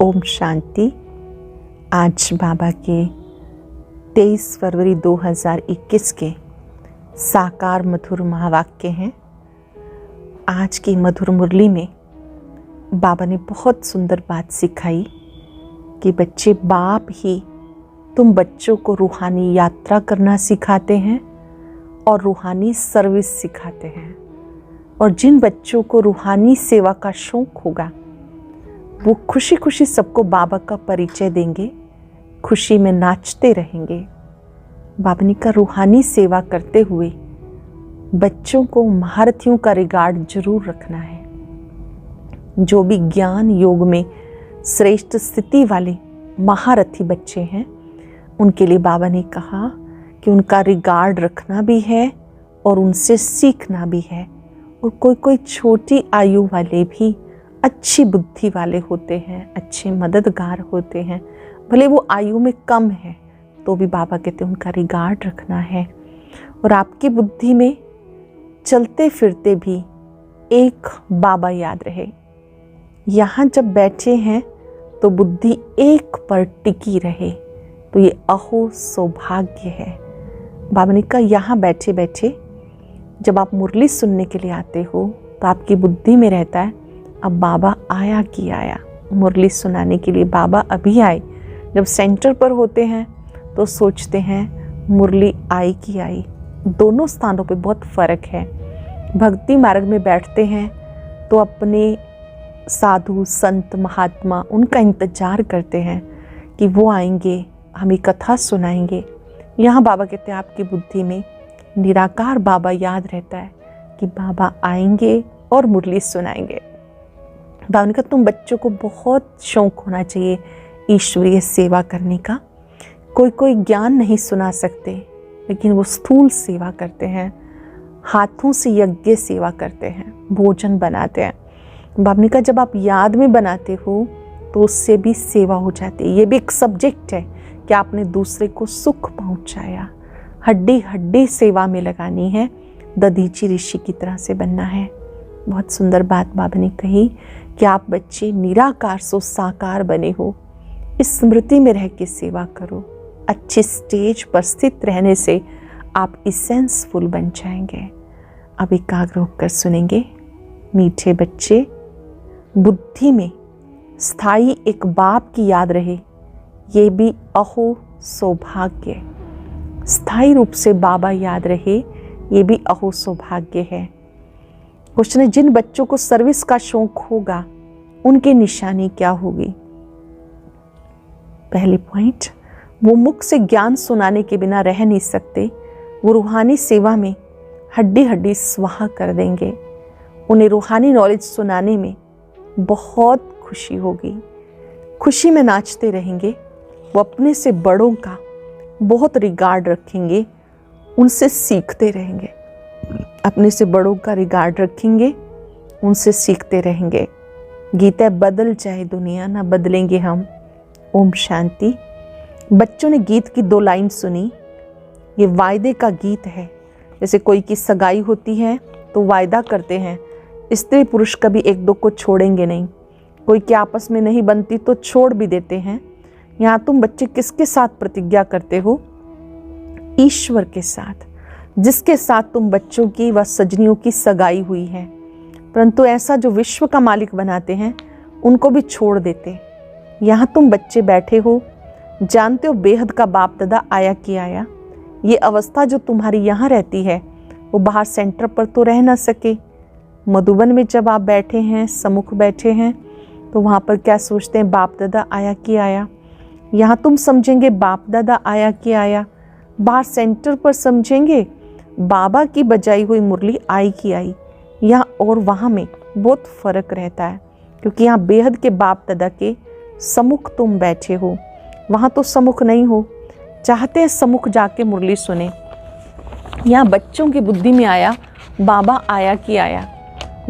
ओम शांति। आज बाबा के 23 फरवरी 2021 के साकार मधुर महावाक्य हैं। आज की मधुर मुरली में बाबा ने बहुत सुंदर बात सिखाई कि बच्चे, बाप ही तुम बच्चों को रूहानी यात्रा करना सिखाते हैं और रूहानी सर्विस सिखाते हैं। और जिन बच्चों को रूहानी सेवा का शौक होगा वो खुशी खुशी सबको बाबा का परिचय देंगे, खुशी में नाचते रहेंगे। बाबा ने कहा रूहानी सेवा करते हुए बच्चों को महारथियों का रिगार्ड जरूर रखना है। जो भी ज्ञान योग में श्रेष्ठ स्थिति वाले महारथी बच्चे हैं उनके लिए बाबा ने कहा कि उनका रिगार्ड रखना भी है और उनसे सीखना भी है। और कोई कोई छोटी आयु वाले भी अच्छी बुद्धि वाले होते हैं, अच्छे मददगार होते हैं, भले वो आयु में कम है तो भी बाबा कहते हैं उनका रिगार्ड रखना है। और आपकी बुद्धि में चलते फिरते भी एक बाबा याद रहे। यहाँ जब बैठे हैं तो बुद्धि एक पर टिकी रहे, तो ये अहो सौभाग्य है। बाबा ने कहा यहाँ बैठे बैठे जब आप मुरली सुनने के लिए आते हो तो आपकी बुद्धि में रहता है अब बाबा आया कि आया, मुरली सुनाने के लिए बाबा अभी आए। जब सेंटर पर होते हैं तो सोचते हैं मुरली आई कि आई। दोनों स्थानों पे बहुत फ़र्क है। भक्ति मार्ग में बैठते हैं तो अपने साधु संत महात्मा उनका इंतजार करते हैं कि वो आएंगे, हमें कथा सुनाएंगे। यहाँ बाबा कहते हैं आपकी बुद्धि में निराकार बाबा याद रहता है कि बाबा आएंगे और मुरली सुनाएंगे। बाबा ने कहा तुम बच्चों को बहुत शौक होना चाहिए ईश्वरीय सेवा करने का। कोई कोई ज्ञान नहीं सुना सकते लेकिन वो स्थूल सेवा करते हैं, हाथों से यज्ञ सेवा करते हैं, भोजन बनाते हैं। बाबा ने कहा जब आप याद में बनाते हो तो उससे भी सेवा हो जाती है। ये भी एक सब्जेक्ट है कि आपने दूसरे को सुख पहुंचाया। हड्डी हड्डी सेवा में लगानी है, दधीची ऋषि की तरह से बनना है। बहुत सुंदर बात बाबा ने कही कि आप बच्चे निराकार सो साकार बने हो। इस स्मृति में रह के सेवा करो। अच्छे स्टेज पर स्थित रहने से आप इसेंसफुल बन जाएंगे। अब एकाग्र होकर सुनेंगे। मीठे बच्चे, बुद्धि में स्थायी एक बाप की याद रहे, ये भी अहो सौभाग्य। स्थायी रूप से बाबा याद रहे, ये भी अहो सौभाग्य है। क्वेश्चन है जिन बच्चों को सर्विस का शौक होगा उनकी निशानी क्या होगी। पहले पॉइंट, वो मुख से ज्ञान सुनाने के बिना रह नहीं सकते। वो रूहानी सेवा में हड्डी हड्डी स्वाहा कर देंगे। उन्हें रूहानी नॉलेज सुनाने में बहुत खुशी होगी, खुशी में नाचते रहेंगे। वो अपने से बड़ों का बहुत रिगार्ड रखेंगे, उनसे सीखते रहेंगे। अपने से बड़ों का रिगार्ड रखेंगे, उनसे सीखते रहेंगे। गीता बदल जाए दुनिया ना बदलेंगे हम। ओम शांति। बच्चों ने गीत की 2 लाइन सुनी। ये वायदे का गीत है। जैसे कोई की सगाई होती है तो वायदा करते हैं स्त्री पुरुष कभी एक दो को छोड़ेंगे नहीं। कोई की आपस में नहीं बनती तो छोड़ भी देते हैं। यहाँ तुम बच्चे किसके साथ प्रतिज्ञा करते हो? ईश्वर के साथ, जिसके साथ तुम बच्चों की व सजनियों की सगाई हुई है। परंतु ऐसा जो विश्व का मालिक बनाते हैं उनको भी छोड़ देते। यहाँ तुम बच्चे बैठे हो, जानते हो बेहद का बाप दादा आया कि आया। ये अवस्था जो तुम्हारी यहाँ रहती है वो बाहर सेंटर पर तो रह ना सके। मधुबन में जब आप बैठे हैं, सम्मुख बैठे हैं, तो वहाँ पर क्या सोचते हैं? बाप दादा आया कि आया। यहाँ तुम समझेंगे बाप दादा आया कि आया। बाहर सेंटर पर समझेंगे बाबा की बजाई हुई मुरली आई कि आई। यहाँ और वहाँ में बहुत फ़र्क रहता है, क्योंकि यहाँ बेहद के बाप दादा के सम्मुख तुम बैठे हो, वहाँ तो सम्मुख नहीं हो। चाहते हैं सम्मुख जाके मुरली सुने। यहाँ बच्चों की बुद्धि में आया बाबा आया कि आया।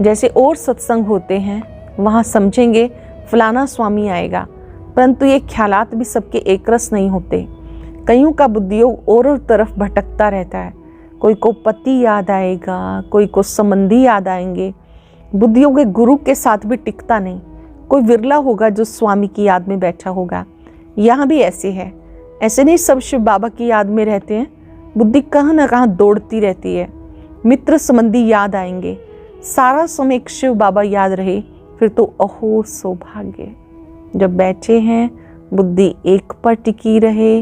जैसे और सत्संग होते हैं वहाँ समझेंगे फलाना स्वामी आएगा, परंतु ये ख्यालात भी सबके एक रस नहीं होते। कईयों का बुद्धियोग और तरफ भटकता रहता है। कोई को पति याद आएगा, कोई को संबंधी याद आएंगे। बुद्धियोग गुरु के साथ भी टिकता नहीं। कोई विरला होगा जो स्वामी की याद में बैठा होगा। यहाँ भी ऐसे है, ऐसे नहीं सब शिव बाबा की याद में रहते हैं। बुद्धि कहाँ ना कहाँ दौड़ती रहती है, मित्र संबंधी याद आएंगे, सारा समय एक शिव बाबा याद रहे, फिर तो अहो सौभाग्य। जब बैठे हैं बुद्धि एक पर टिकी रहे,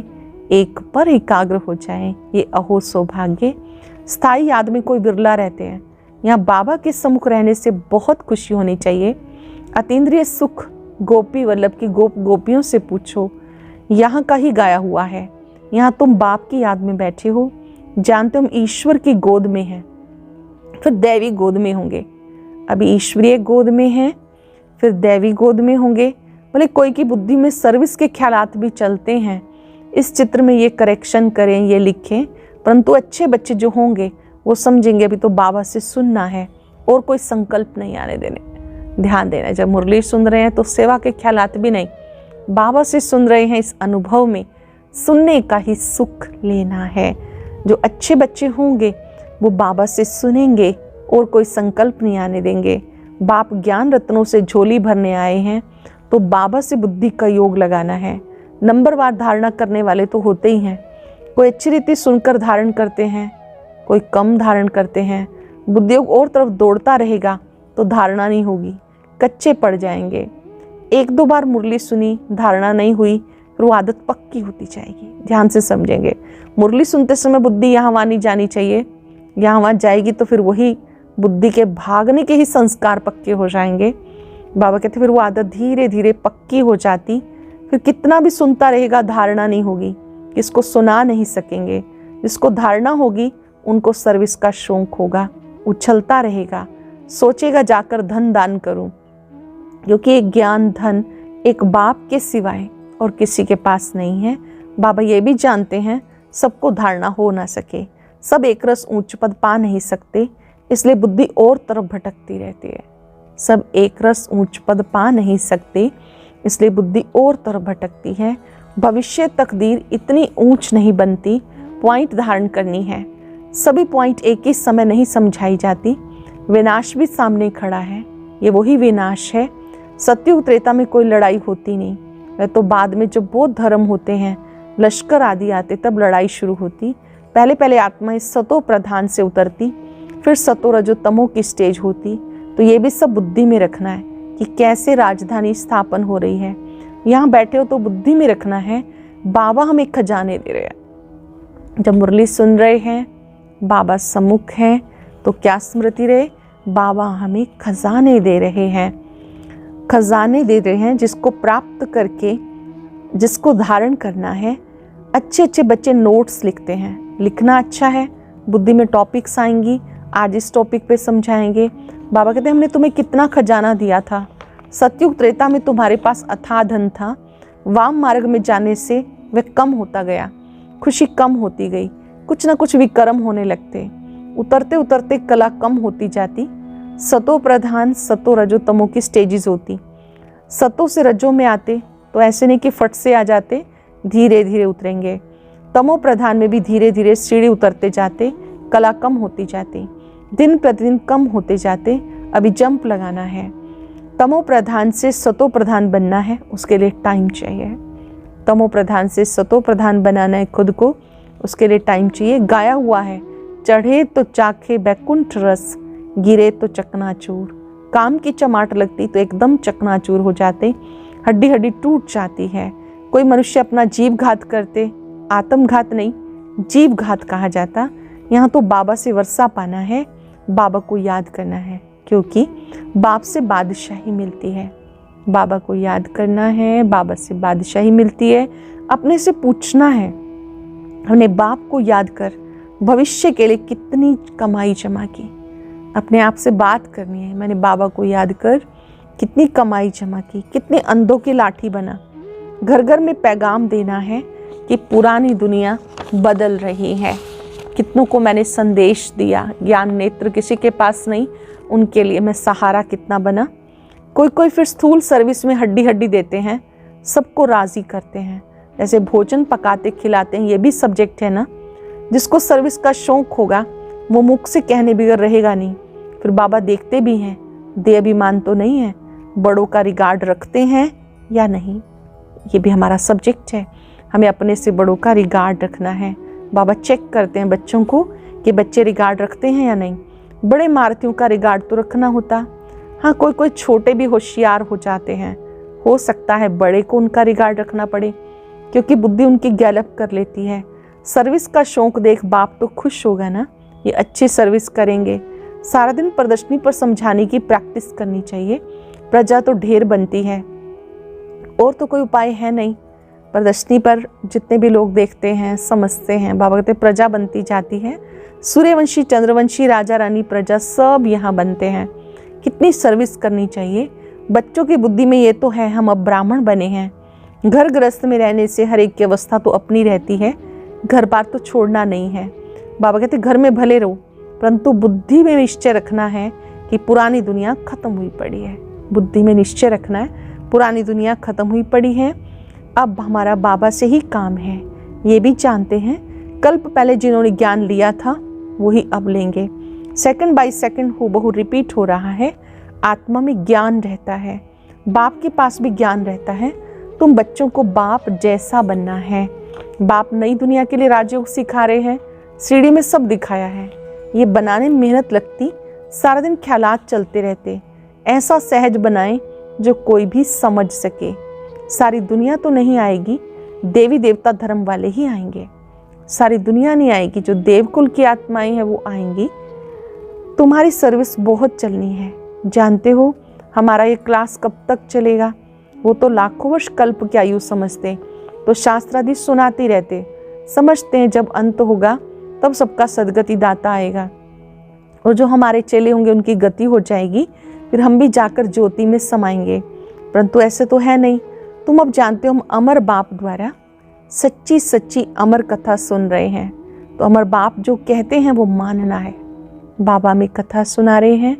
एक पर एकाग्र हो जाए, ये अहो सौभाग्य। स्थायी याद में कोई बिरला रहते हैं। यहाँ बाबा के सम्मुख रहने से बहुत खुशी होनी चाहिए। अतीन्द्रिय सुख गोपी वल्लभ की गोपियों से पूछो, यहाँ का ही गाया हुआ है। यहाँ तुम बाप की याद में बैठे हो, जानते हो हम ईश्वर की गोद में हैं, फिर दैवी गोद में होंगे। अभी ईश्वरीय गोद में हैं, फिर दैवी गोद में होंगे। भले कोई की बुद्धि में सर्विस के ख्यालात भी चलते हैं, इस चित्र में ये करेक्शन करें, ये लिखें, परंतु अच्छे बच्चे जो होंगे वो समझेंगे अभी तो बाबा से सुनना है और कोई संकल्प नहीं आने देने। ध्यान देना, जब मुरली सुन रहे हैं तो सेवा के ख्यालात भी नहीं, बाबा से सुन रहे हैं, इस अनुभव में सुनने का ही सुख लेना है। जो अच्छे बच्चे होंगे वो बाबा से सुनेंगे और कोई संकल्प नहीं आने देंगे। बाप ज्ञान रत्नों से झोली भरने आए हैं तो बाबा से बुद्धि का योग लगाना है। नंबरवार धारणा करने वाले तो होते ही हैं, कोई अच्छी रीति सुनकर धारण करते हैं, कोई कम धारण करते हैं। बुद्धि योग और तरफ दौड़ता रहेगा तो धारणा नहीं होगी, कच्चे पड़ जाएंगे। एक दो बार मुरली सुनी, धारणा नहीं हुई, फिर वो आदत पक्की होती जाएगी। ध्यान से समझेंगे, मुरली सुनते समय बुद्धि यहाँ वहाँ नहीं जानी चाहिए, यहाँ वहाँ जाएगी तो फिर वही बुद्धि के भागने के ही संस्कार पक्के हो जाएंगे। बाबा कहते फिर वो आदत धीरे धीरे पक्की हो जाती, फिर कितना भी सुनता रहेगा धारणा नहीं होगी, किसको सुना नहीं सकेंगे। जिसको धारणा होगी उनको सर्विस का शौक होगा, उछलता रहेगा, सोचेगा जाकर धन दान करूं, क्योंकि एक ज्ञान धन एक बाप के सिवाय और किसी के पास नहीं है। बाबा ये भी जानते हैं सबको धारणा हो ना सके, सब एक रस ऊंच पद पा नहीं सकते, इसलिए बुद्धि और तरफ भटकती रहती है। सब एक रस ऊंच पद पा नहीं सकते, इसलिए बुद्धि और तरफ भटकती है। भविष्य तकदीर इतनी ऊंच नहीं बनती, पॉइंट धारण करनी है। सभी पॉइंट एक ही समय नहीं समझाई जाती। विनाश भी सामने खड़ा है, ये वही विनाश है। सत्युग त्रेता में कोई लड़ाई होती नहीं, वह तो बाद में जब बौद्ध धर्म होते हैं, लश्कर आदि आते, तब लड़ाई शुरू होती। पहले पहले आत्मा इस सतो प्रधान से उतरती, फिर सतो रजो तमो की स्टेज होती। तो ये भी सब बुद्धि में रखना है कि कैसे राजधानी स्थापन हो रही है। यहाँ बैठे हो तो बुद्धि में रखना है, बाबा हमें खजाने दे रहे हैं। जब मुरली सुन रहे हैं, बाबा सम्मुख हैं, तो क्या स्मृति रहे, बाबा हमें खजाने दे रहे हैं। खजाने दे रहे हैं जिसको प्राप्त करके, जिसको धारण करना है। अच्छे अच्छे बच्चे नोट्स लिखते हैं, लिखना अच्छा है, बुद्धि में टॉपिक्स आएंगी, आज इस टॉपिक पे समझाएंगे। बाबा कहते हैं हमने तुम्हें कितना खजाना दिया था। सतयुग त्रेता में तुम्हारे पास अथाह धन था, वाम मार्ग में जाने से वह कम होता गया, खुशी कम होती गई, कुछ ना कुछ विकर्म होने लगते, उतरते उतरते कला कम होती जाती। सतो प्रधान सतो रजो तमो की स्टेजेस होती। सतो से रजो में आते तो ऐसे नहीं कि फट से आ जाते, धीरे धीरे उतरेंगे। तमो प्रधान में भी धीरे धीरे सीढ़ी उतरते जाते, कला कम होती जाती, दिन प्रतिदिन कम होते जाते। अभी जंप लगाना है, तमो प्रधान से सतो प्रधान बनना है, उसके लिए टाइम चाहिए। तमो प्रधान से सतो प्रधान बनाना है खुद को, उसके लिए टाइम चाहिए। गाया हुआ है, चढ़े तो चाखे बैकुंठ रस, गिरे तो चकनाचूर। काम की चमाट लगती तो एकदम चकनाचूर हो जाते, हड्डी हड्डी टूट जाती है। कोई मनुष्य अपना जीव घात करते, आत्मघात नहीं जीव घात कहा जाता। यहाँ तो बाबा से वर्षा पाना है, बाबा को याद करना है, क्योंकि बाप से बादशाही मिलती है। बाबा को याद करना है, बाबा से बादशाही मिलती है। अपने से पूछना है, हमने बाप को याद कर भविष्य के लिए कितनी कमाई जमा की। अपने आप से बात करनी है, मैंने बाबा को याद कर कितनी कमाई जमा की, कितने अंधों की लाठी बना। घर घर में पैगाम देना है कि पुरानी दुनिया बदल रही है। कितनों को मैंने संदेश दिया, ज्ञान नेत्र किसी के पास नहीं, उनके लिए मैं सहारा कितना बना। कोई कोई फिर स्थूल सर्विस में हड्डी हड्डी देते हैं, सबको राजी करते हैं, जैसे भोजन पकाते खिलाते हैं, ये भी सब्जेक्ट है ना। जिसको सर्विस का शौक होगा वो मुख से कहने बगैर रहेगा नहीं। फिर बाबा देखते भी हैं, दे अभिमान तो नहीं है, बड़ों का रिगार्ड रखते हैं या नहीं, ये भी हमारा सब्जेक्ट है। हमें अपने से बड़ों का रिगार्ड रखना है। बाबा चेक करते हैं बच्चों को कि बच्चे रिगार्ड रखते हैं या नहीं। बड़े मार्तियों का रिगार्ड तो रखना होता। हाँ, कोई कोई छोटे भी होशियार हो जाते हैं, हो सकता है बड़े को उनका रिगार्ड रखना पड़े, क्योंकि बुद्धि उनकी गैलप कर लेती है। सर्विस का शौक देख बाप तो खुश होगा ना, ये अच्छी सर्विस करेंगे। सारा दिन प्रदर्शनी पर समझाने की प्रैक्टिस करनी चाहिए। प्रजा तो ढेर बनती है, और तो कोई उपाय है नहीं। प्रदर्शनी पर जितने भी लोग देखते हैं, समझते हैं, बाबा कहते प्रजा बनती जाती है। सूर्यवंशी, चंद्रवंशी, राजा रानी, प्रजा सब यहाँ बनते हैं। कितनी सर्विस करनी चाहिए। बच्चों की बुद्धि में ये तो है हम अब ब्राह्मण बने हैं। घर गृहस्थ में रहने से हर एक की अवस्था तो अपनी रहती है, घर बार तो छोड़ना नहीं है। बाबा कहते घर में भले रहो, परंतु बुद्धि में निश्चय रखना है कि पुरानी दुनिया खत्म हुई पड़ी है। बुद्धि में निश्चय रखना है, पुरानी दुनिया खत्म हुई पड़ी है, अब हमारा बाबा से ही काम है। ये भी जानते हैं कल्प पहले जिन्होंने ज्ञान लिया था वही अब लेंगे। सेकंड बाय सेकंड हूबहू रिपीट हो रहा है। आत्मा में ज्ञान रहता है, बाप के पास भी ज्ञान रहता है। तुम बच्चों को बाप जैसा बनना है। बाप नई दुनिया के लिए राजयोग सिखा रहे हैं। सीढ़ी में सब दिखाया है, ये बनाने में मेहनत लगती, सारा दिन ख्यालात चलते रहते। ऐसा सहज बनाएं जो कोई भी समझ सके। सारी दुनिया तो नहीं आएगी, देवी देवता धर्म वाले ही आएंगे। सारी दुनिया नहीं आएगी, जो देवकुल की आत्माएं हैं वो आएंगी। तुम्हारी सर्विस बहुत चलनी है। जानते हो हमारा ये क्लास कब तक चलेगा? वो तो लाखों वर्ष कल्प की आयु समझते, तो शास्त्रादि सुनाते रहते। समझते हैं जब अंत होगा तब सबका सदगति दाता आएगा, और जो हमारे चेले होंगे उनकी गति हो जाएगी, फिर हम भी जाकर ज्योति में समाएंगे। परंतु ऐसे तो है नहीं। तुम अब जानते हो हम अमर बाप द्वारा सच्ची सच्ची अमर कथा सुन रहे हैं, तो अमर बाप जो कहते हैं वो मानना है। बाबा में कथा सुना रहे हैं,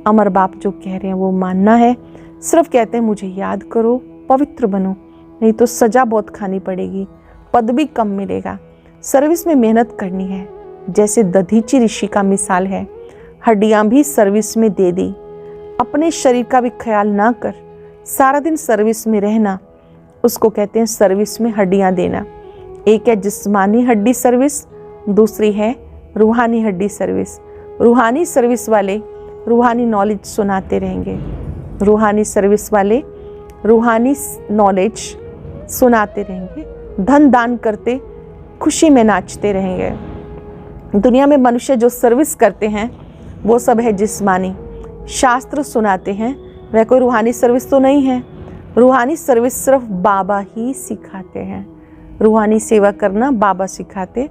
अमर बाप जो कह रहे हैं वो मानना है। सिर्फ कहते हैं मुझे याद करो, पवित्र बनो, नहीं तो सजा बहुत खानी पड़ेगी, पद भी कम मिलेगा। सर्विस में मेहनत करनी है। जैसे दधीची ऋषि का मिसाल है, हड्डियां भी सर्विस में दे दी। अपने शरीर का भी ख्याल ना कर, सारा दिन सर्विस में रहना, उसको कहते हैं सर्विस में हड्डियां देना। एक है जिस्मानी हड्डी सर्विस, दूसरी है रूहानी हड्डी सर्विस। रूहानी सर्विस वाले रूहानी नॉलेज सुनाते रहेंगे। रूहानी सर्विस वाले रूहानी नॉलेज सुनाते रहेंगे, धन दान करते खुशी में नाचते रहेंगे। दुनिया में मनुष्य जो सर्विस करते हैं वो सब है जिस्मानी। शास्त्र सुनाते हैं, वह कोई रूहानी सर्विस तो नहीं है। रूहानी सर्विस सिर्फ बाबा ही सिखाते हैं। रूहानी सेवा करना बाबा सिखाते।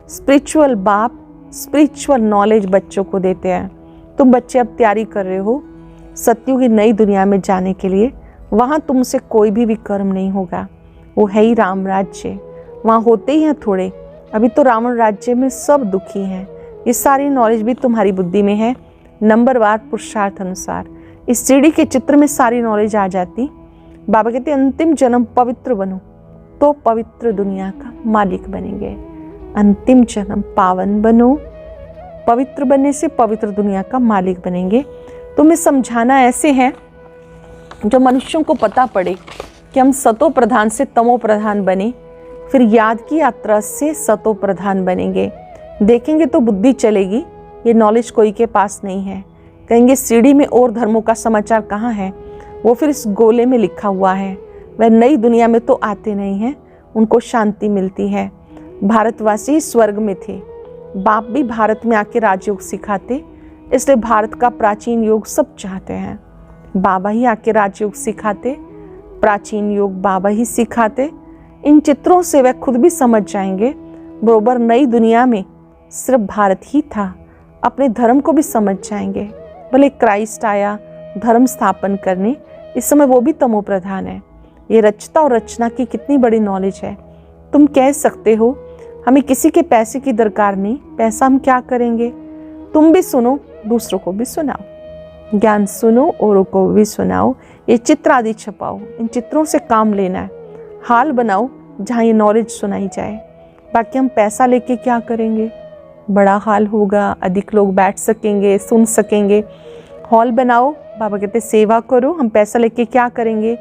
स्पिरिचुअल बाप स्पिरिचुअल नॉलेज बच्चों को देते हैं। तुम बच्चे अब तैयारी कर रहे हो सत्युग की नई दुनिया में जाने के लिए। वहाँ तुमसे कोई भी कर्म नहीं होगा, वो है ही राम राज्य। वहाँ होते ही हैं थोड़े, अभी तो रावण राज्य में सब दुखी हैं। ये सारी नॉलेज भी तुम्हारी बुद्धि में है, नंबरवार पुरुषार्थ अनुसार। इस सीढ़ी के चित्र में सारी नॉलेज आ जाती। बाबा कहते अंतिम जन्म पवित्र बनो तो पवित्र दुनिया का मालिक बनेंगे। अंतिम जन्म पावन बनो, पवित्र बनने से पवित्र दुनिया का मालिक बनेंगे। तुम्हें समझाना ऐसे है जो मनुष्यों को पता पड़े कि हम सतो प्रधान से तमो प्रधान बने, फिर याद की यात्रा से सतो प्रधान बनेंगे। देखेंगे तो बुद्धि चलेगी, ये नॉलेज कोई के पास नहीं है। कहेंगे सीढ़ी में और धर्मों का समाचार कहाँ है? वो फिर इस गोले में लिखा हुआ है। वह नई दुनिया में तो आते नहीं हैं, उनको शांति मिलती है। भारतवासी स्वर्ग में थे, बाप भी भारत में आके राजयोग सिखाते, इसलिए भारत का प्राचीन योग सब चाहते हैं। बाबा ही आके राजयोग सिखाते, प्राचीन योग बाबा ही सिखाते। इन चित्रों से वह खुद भी समझ जाएंगे बरोबर नई दुनिया में सिर्फ भारत ही था। अपने धर्म को भी समझ जाएंगे। भले क्राइस्ट आया धर्म स्थापन करने, इस समय वो भी तमो प्रधान है। ये रचता और रचना की कितनी बड़ी नॉलेज है। तुम कह सकते हो हमें किसी के पैसे की दरकार नहीं, पैसा हम क्या करेंगे? तुम भी सुनो, दूसरों को भी सुनाओ। ज्ञान सुनो, औरों को भी सुनाओ। ये चित्र आदि छपाओ, इन चित्रों से काम लेना है। हाल बनाओ जहाँ ये नॉलेज सुनाई जाए। बाकी हम पैसा लेके क्या करेंगे? बड़ा हाल होगा, अधिक लोग बैठ सकेंगे, सुन सकेंगे। हॉल बनाओ बाबा कहते सेवा करो, हम पैसा लेके क्या करेंगे,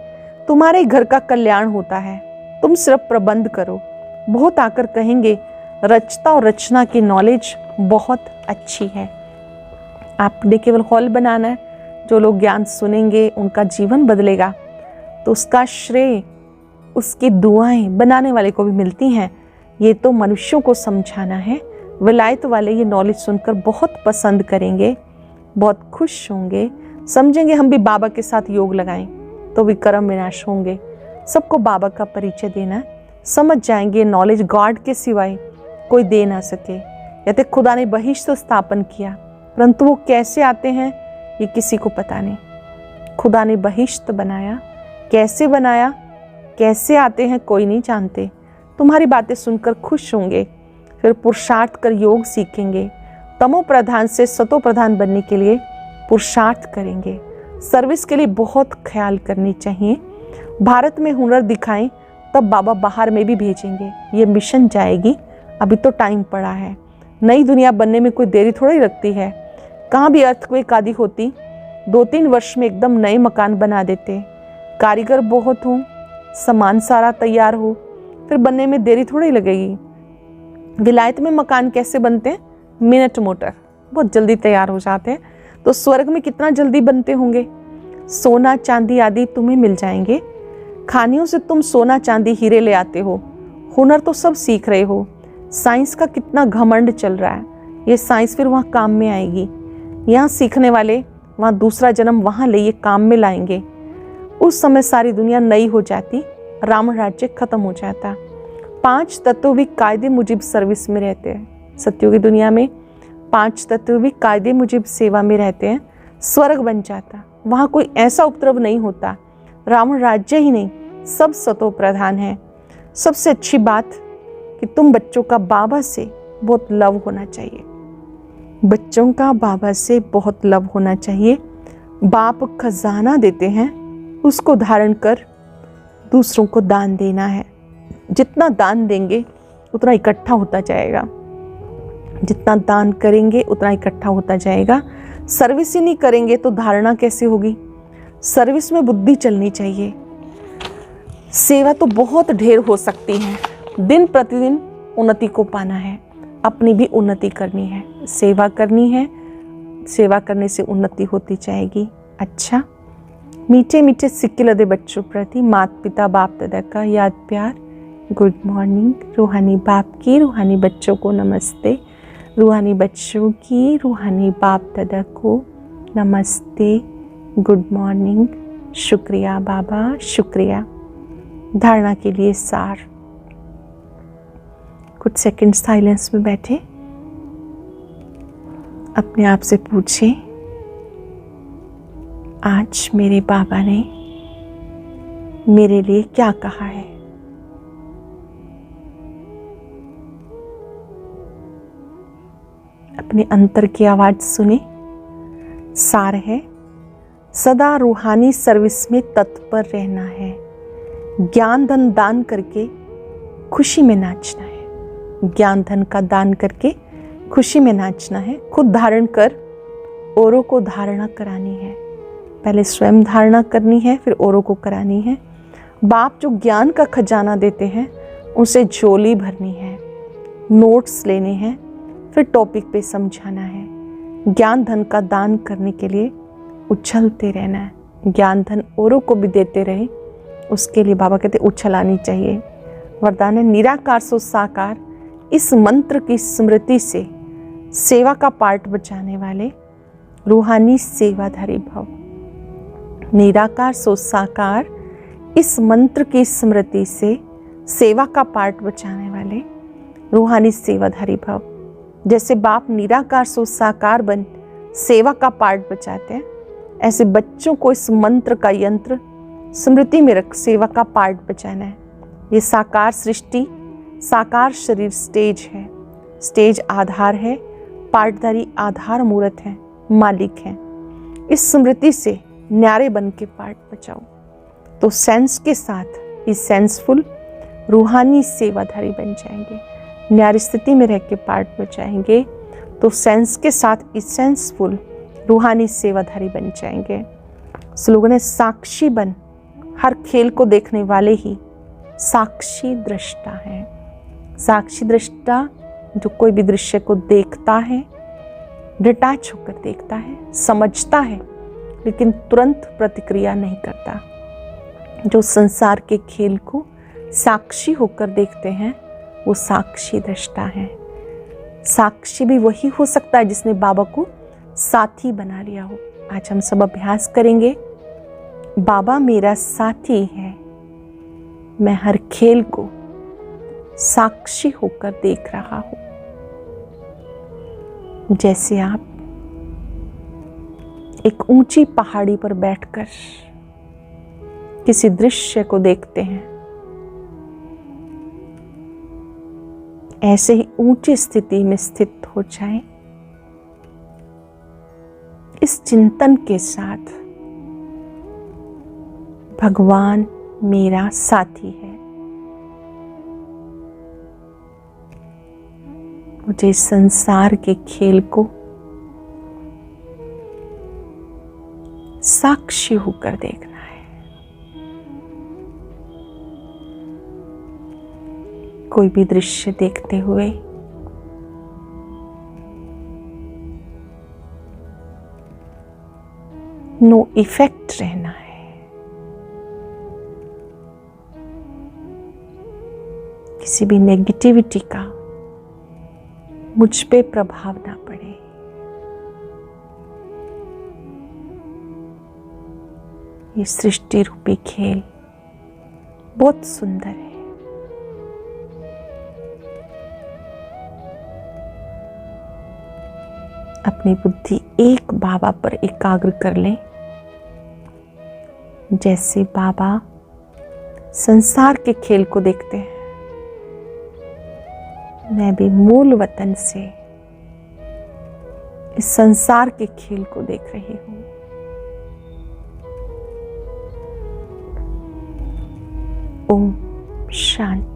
तुम्हारे घर का कल्याण होता है, तुम सिर्फ प्रबंध करो। बहुत आकर कहेंगे रचता और रचना की नॉलेज बहुत अच्छी है। आपने केवल हॉल बनाना है, जो लोग ज्ञान सुनेंगे उनका जीवन बदलेगा, तो उसका श्रेय, उसकी दुआएं बनाने वाले को भी मिलती हैं। ये तो मनुष्यों को समझाना है। विलायत वाले ये नॉलेज सुनकर बहुत पसंद करेंगे, बहुत खुश होंगे, समझेंगे हम भी बाबा के साथ योग लगाएं तो विक्रम विनाश होंगे। सबको बाबा का परिचय देना, समझ जाएंगे नॉलेज गॉड के सिवाय कोई दे ना सके। कहते खुदा ने बहिष्ठ स्थापन किया, परंतु वो कैसे आते हैं ये किसी को पता नहीं। खुदा ने बहिष्ठ बनाया, कैसे बनाया, कैसे आते हैं कोई नहीं जानते। तुम्हारी बातें सुनकर खुश होंगे, फिर पुरुषार्थ कर योग सीखेंगे, तमो प्रधान से सतो प्रधान बनने के लिए पुरुषार्थ करेंगे। सर्विस के लिए बहुत ख्याल करनी चाहिए। भारत में हुनर दिखाएं, तब बाबा बाहर में भी भेजेंगे। ये मिशन जाएगी, अभी तो टाइम पड़ा है। नई दुनिया बनने में कोई देरी थोड़ी लगती है। कहाँ भी अर्थक्वेक आदि होती, 2-3 वर्ष में एकदम नए मकान बना देते। कारीगर बहुत हों, सामान सारा तैयार हो, फिर बनने में देरी थोड़ी लगेगी। विलायत में मकान कैसे बनते हैं, मिनट मोटर, बहुत जल्दी तैयार हो जाते हैं। तो स्वर्ग में कितना जल्दी बनते होंगे। सोना चांदी आदि तुम्हें मिल जाएंगे। खानियों से तुम सोना चांदी हीरे ले आते हो, हुनर तो सब सीख रहे हो। साइंस का कितना घमंड चल रहा है, ये साइंस फिर वहाँ काम में आएगी। यहाँ सीखने वाले वहाँ दूसरा जन्म वहाँ ले ये काम में लाएंगे। उस समय सारी दुनिया नई हो जाती, रावण राज्य खत्म हो जाता। 5 तत्व भी कायदे मुजिब सर्विस में रहते हैं। सत्यों की दुनिया में 5 तत्व भी कायदे मुजिब सेवा में रहते हैं। स्वर्ग बन जाता, वहाँ कोई ऐसा उपद्रव नहीं होता। रावण राज्य ही नहीं, सब सतो प्रधान है। सबसे अच्छी बात कि तुम बच्चों का बाबा से बहुत लव होना चाहिए। बच्चों का बाबा से बहुत लव होना चाहिए। बाप खजाना देते हैं, उसको धारण कर दूसरों को दान देना है। जितना दान देंगे उतना इकट्ठा होता जाएगा, जितना दान करेंगे उतना इकट्ठा होता जाएगा। सर्विस ही नहीं करेंगे तो धारणा कैसे होगी। सर्विस में बुद्धि चलनी चाहिए। सेवा तो बहुत ढेर हो सकती है, दिन प्रतिदिन उन्नति को पाना है, अपनी भी उन्नति करनी है, सेवा करनी है। सेवा करने से उन्नति होती जाएगी। अच्छा, मीठे मीठे सिक्के लदे बच्चों प्रति माता पिता बाप दादा का याद प्यार। Good morning. रूहानी बाप की रूहानी बच्चों को नमस्ते। रूहानी बच्चों की रूहानी बाप दादा को नमस्ते। Good morning. शुक्रिया बाबा, शुक्रिया। धारणा के लिए सार। कुछ सेकंड साइलेंस में बैठे, अपने आप से पूछें, आज मेरे बाबा ने मेरे लिए क्या कहा है। अपने अंतर की आवाज सुने। सार है, सदा रूहानी सर्विस में तत्पर रहना है। ज्ञान धन दान करके खुशी में नाचना है। ज्ञान धन का दान करके खुशी में नाचना है। खुद धारण कर औरों को धारणा करानी है। पहले स्वयं धारणा करनी है, फिर औरों को करानी है। बाप जो ज्ञान का खजाना देते हैं उसे झोली भरनी है, नोट्स लेने हैं, फिर टॉपिक पे समझाना है। ज्ञान धन का दान करने के लिए उछलते रहना है। ज्ञान धन औरों को भी देते रहे, उसके लिए बाबा कहते उछल आनी चाहिए। वरदान है, निराकार सो साकार। इस मंत्र की स्मृति से सेवा का पार्ट बचाने वाले रूहानी सेवाधारी भव। निराकार सो साकार, इस मंत्र की स्मृति से सेवा का पार्ट बचाने वाले रूहानी सेवाधारी भव। जैसे बाप निराकार सो साकार बन सेवा का पार्ट बचाते हैं, ऐसे बच्चों को इस मंत्र का यंत्र स्मृति में रख सेवा का पार्ट बचाना है। ये साकार सृष्टि, साकार शरीर स्टेज है, स्टेज आधार है, पार्टधारी आधार मूर्त है, मालिक है। इस स्मृति से न्यारे बन के पार्ट बचाओ तो सेंस के साथ इस सेंसफुल रूहानी सेवाधारी बन जाएंगे। न्यारी स्थिति में रह के पार्ट बचाएंगे तो सेंस के साथ इस सेंसफुल रूहानी सेवाधारी बन जाएंगे। स्लोगन है साक्षी बन, हर खेल को देखने वाले ही साक्षी दृष्टा है। साक्षी दृष्टा जो कोई भी दृश्य को देखता है, डिटैच होकर देखता है, समझता है, लेकिन तुरंत प्रतिक्रिया नहीं करता। जो संसार के खेल को साक्षी होकर देखते हैं वो साक्षी दृष्टा है। साक्षी भी वही हो सकता है जिसने बाबा को साथी बना लिया हो। आज हम सब अभ्यास करेंगे, बाबा मेरा साथी है, मैं हर खेल को साक्षी होकर देख रहा हूं। जैसे आप एक ऊंची पहाड़ी पर बैठकर किसी दृश्य को देखते हैं, ऐसे ही ऊंची स्थिति में स्थित हो जाएं, इस चिंतन के साथ भगवान मेरा साथी है, मुझे संसार के खेल को साक्षी होकर देखना है। कोई भी दृश्य देखते हुए नो इफेक्ट रहना है। किसी भी नेगेटिविटी का मुझ पे प्रभाव ना पड़े। ये सृष्टि रूपी खेल बहुत सुंदर है। अपनी बुद्धि एक बाबा पर एकाग्र कर लें। जैसे बाबा संसार के खेल को देखते हैं, मैं भी मूल वतन से इस संसार के खेल को देख रही हूं। ओम शांति।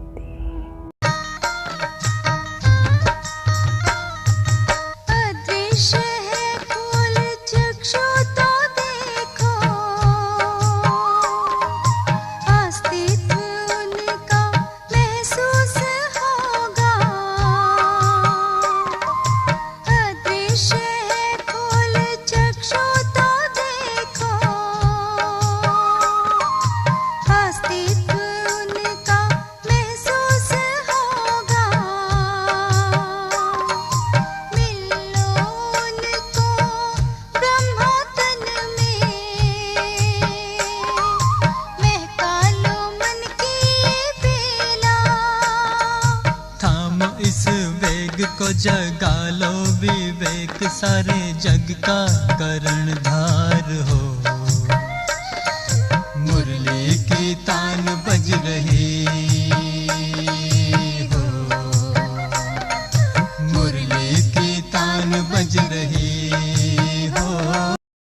को जगा लो विवेक, सारे जग का करणधार हो।